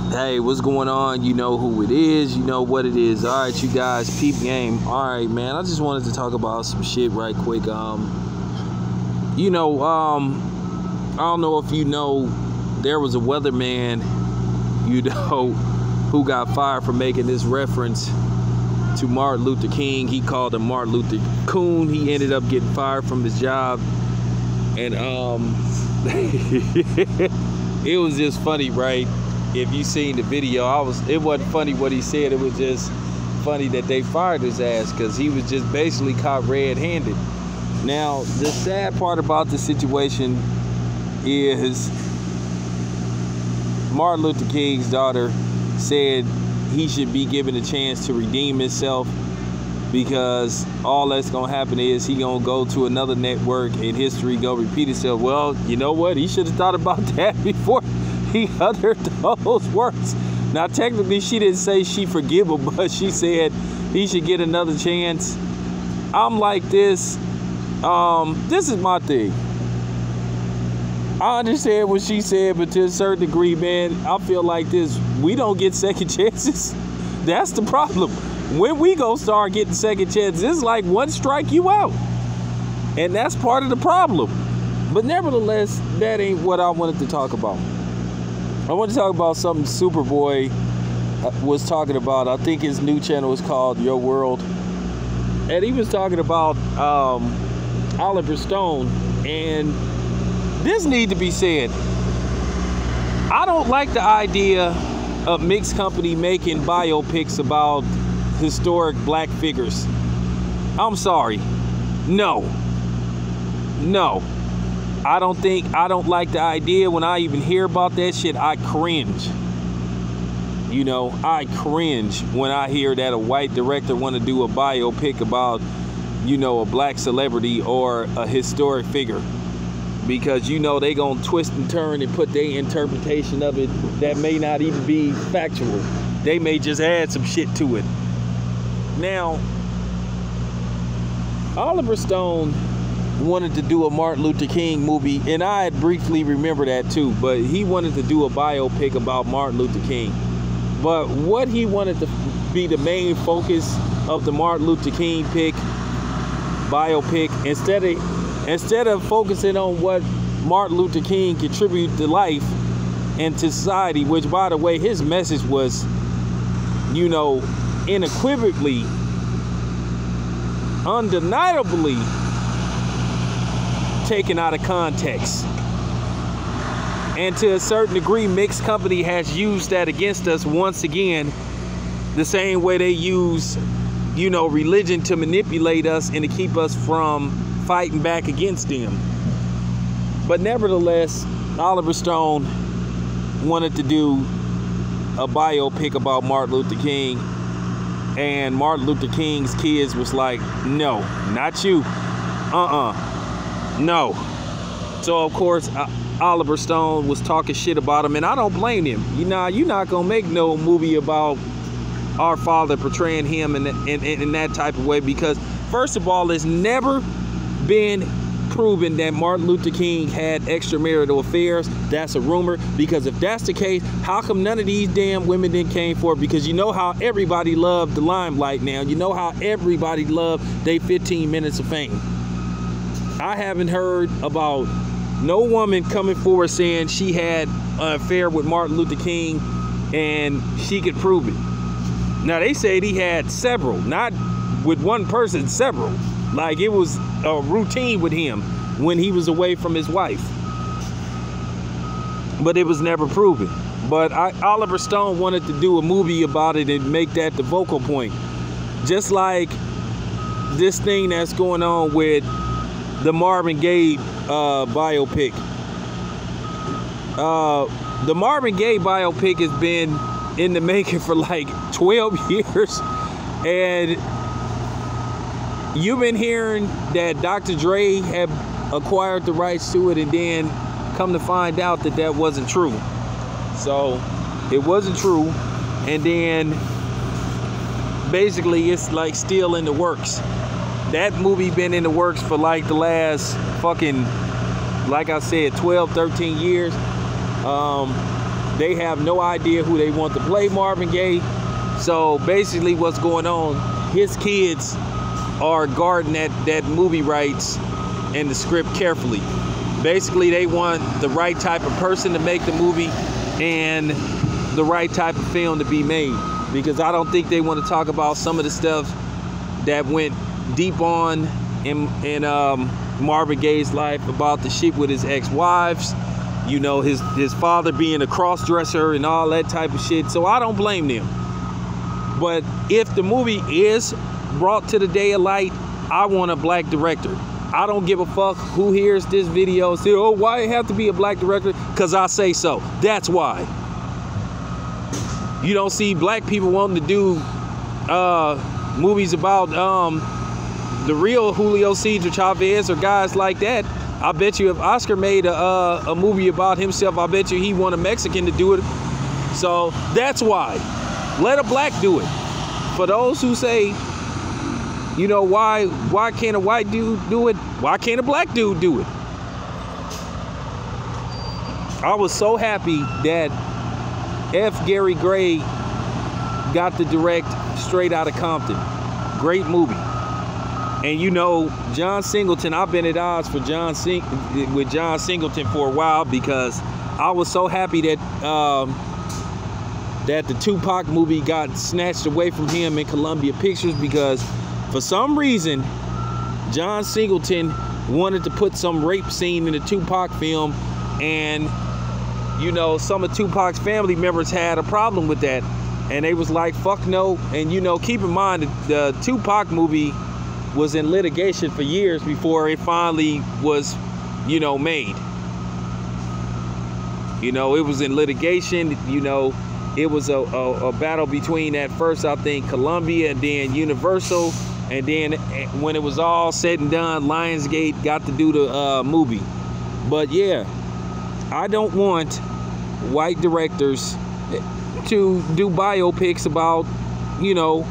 Hey, what's going on? You know who it is, you know what it is. All right, you guys, peep game. All right, man, I just wanted to talk about some shit right quick. I don't know if you know, there was a weatherman, you know, who got fired for making this reference to Martin Luther King. He called him Martin Luther Coon. He ended up getting fired from his job. And it was just funny, right? If you seen the video, it wasn't funny what he said. It was just funny that they fired his ass because he was just basically caught red-handed. Now, the sad part about the situation is Martin Luther King's daughter said he should be given a chance to redeem himself, because all that's gonna happen is he gonna go to another network and history gonna repeat itself. Well, you know what? He should have thought about that before he uttered those words. Now, technically, she didn't say she forgive him, but she said he should get another chance. I'm like this. This is my thing. I understand what she said, but to a certain degree, man, I feel like this. We don't get second chances. That's the problem. When we go start getting second chances, it's like one strike you out. And that's part of the problem. But nevertheless, that ain't what I wanted to talk about. I want to talk about something Superboy was talking about. I think his new channel is called Your World. And he was talking about Oliver Stone. And this need to be said. I don't like the idea of mixed company making biopics about historic black figures. I'm sorry. No. I don't like the idea. When I even hear about that shit, I cringe. You know, I cringe when I hear that a white director want to do a biopic about, you know, a black celebrity or a historic figure. Because, you know, they gonna twist and turn and put their interpretation of it that may not even be factual. They may just add some shit to it. Now, Oliver Stone wanted to do a Martin Luther King movie, and I had briefly remember that too, but he wanted to do a biopic about Martin Luther King. But what he wanted to be the main focus of the Martin Luther King biopic, instead of focusing on what Martin Luther King contributed to life and to society, which, by the way, his message was, you know, unequivocally, undeniably taken out of context. And to a certain degree, mixed company has used that against us once again, the same way they use, you know, religion to manipulate us and to keep us from fighting back against them. But nevertheless, Oliver Stone wanted to do a biopic about Martin Luther King, and Martin Luther King's kids was like, no, not you. No. So of course, Oliver Stone was talking shit about him, and I don't blame him. You know, you're not gonna make no movie about our father portraying him in that type of way, because first of all, it's never been proven that Martin Luther King had extramarital affairs. That's a rumor, because if that's the case, how come none of these damn women then came forward? Because you know how everybody loved the limelight now. You know how everybody loved their 15 minutes of fame. I haven't heard about no woman coming forward saying she had an affair with Martin Luther King and she could prove it. Now, they said he had several, not with one person, several. Like, it was a routine with him when he was away from his wife. But it was never proven. But Oliver Stone wanted to do a movie about it and make that the focal point. Just like this thing that's going on with the Marvin Gaye biopic. The Marvin Gaye biopic has been in the making for like 12 years. And you've been hearing that Dr. Dre had acquired the rights to it, and then come to find out that that wasn't true. So it wasn't true, and then basically it's like still in the works. That movie been in the works for like the last fucking, like I said, 12, 13 years. They have no idea who they want to play Marvin Gaye. So basically what's going on, his kids are guarding that movie rights and the script carefully. Basically, they want the right type of person to make the movie and the right type of film to be made. Because I don't think they want to talk about some of the stuff that went deep on in Marvin Gaye's life, about the shit with his ex-wives, you know, his father being a cross-dresser and all that type of shit. So I don't blame them. But if the movie is brought to the day of light, I want a black director. I don't give a fuck who hears this video and say, oh, why it have to be a black director? Because I say so. That's why. You don't see black people wanting to do movies about the real Julio Cesar Chavez or guys like that. I bet you if Oscar made a movie about himself, I bet you he want a Mexican to do it. So that's why. Let a black do it. For those who say, you know, why can't a white dude do it? Why can't a black dude do it? I was so happy that F. Gary Gray got to direct Straight Outta Compton. Great movie. And you know, John Singleton, I've been at odds with John Singleton for a while, because I was so happy that that the Tupac movie got snatched away from him in Columbia Pictures, because for some reason John Singleton wanted to put some rape scene in the Tupac film, and you know, some of Tupac's family members had a problem with that, and they was like, fuck no. And you know, keep in mind that the Tupac movie was in litigation for years before it finally was, you know, made. You know, it was in litigation. You know, it was a battle between, at first, I think, Columbia and then Universal. And then when it was all said and done, Lionsgate got to do the movie. But yeah, I don't want white directors to do biopics about, you know,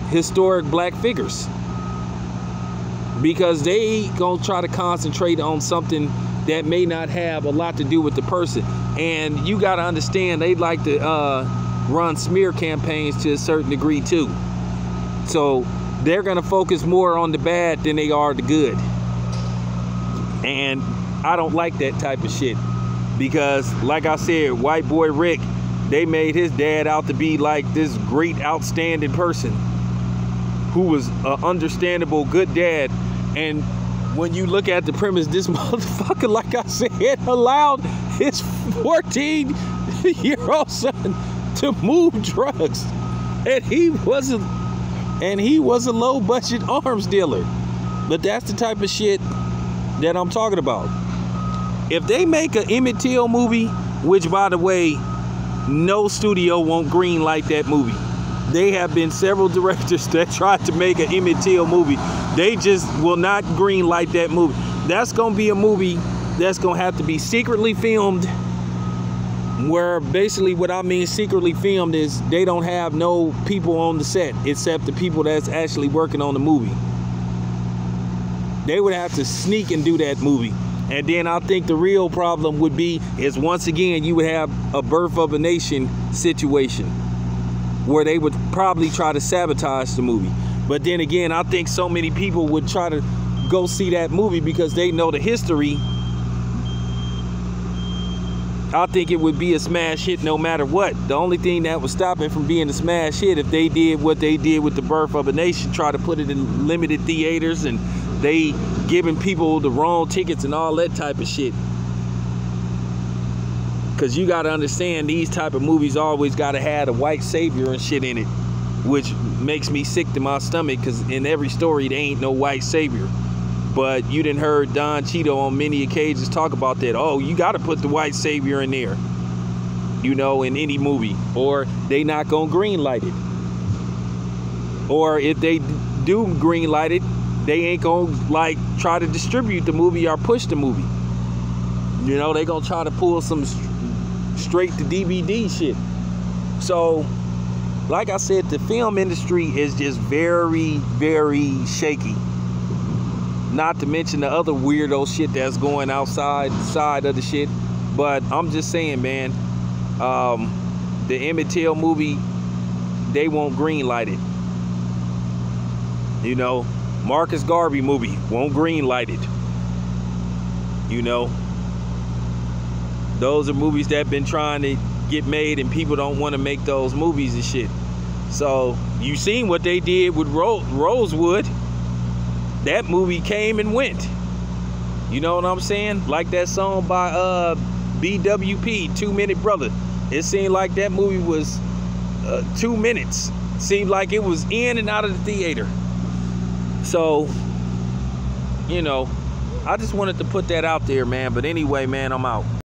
historic black figures, because they gonna try to concentrate on something that may not have a lot to do with the person. And you gotta understand, they like to run smear campaigns to a certain degree too. So they're gonna focus more on the bad than they are the good. And I don't like that type of shit, because like I said, White Boy Rick, they made his dad out to be like this great, outstanding person who was an understandable, good dad. And when you look at the premise, this motherfucker, like I said, allowed his 14-year-old son to move drugs. And he was a low-budget arms dealer. But that's the type of shit that I'm talking about. If they make an Emmett Till movie, which, by the way, no studio won't greenlight that movie. They have been several directors that tried to make an Emmett Till movie. They just will not greenlight that movie. That's going to be a movie that's going to have to be secretly filmed, where basically what I mean secretly filmed is they don't have no people on the set except the people that's actually working on the movie. They would have to sneak and do that movie. And then I think the real problem would be is, once again, you would have a Birth of a Nation situation where they would probably try to sabotage the movie. But then again, I think so many people would try to go see that movie because they know the history. I think it would be a smash hit no matter what. The only thing that would stop it from being a smash hit, if they did what they did with the Birth of a Nation, try to put it in limited theaters and they giving people the wrong tickets and all that type of shit. Because you got to understand, these type of movies always got to have a white savior and shit in it, which makes me sick to my stomach, because in every story there ain't no white savior. But you done heard Don Cheadle on many occasions talk about that. Oh, you got to put the white savior in there, you know, in any movie, or they not gonna green light it. Or if they do green light it, they ain't gonna like try to distribute the movie or push the movie. You know, they gonna try to pull some straight to DVD shit. So, like I said, the film industry is just very, very shaky. Not to mention the other weirdo shit that's going outside of the shit. But I'm just saying, man, The Emmett Till movie, they won't green light it. You know, Marcus Garvey movie won't green light it. You know, those are movies that have been trying to get made, and people don't want to make those movies and shit. So you seen what they did with Rosewood. That movie came and went. You know what I'm saying? Like that song by BWP, 2 Minute Brother. It seemed like that movie was 2 minutes. Seemed like it was in and out of the theater. So, you know, I just wanted to put that out there, man. But anyway, man, I'm out.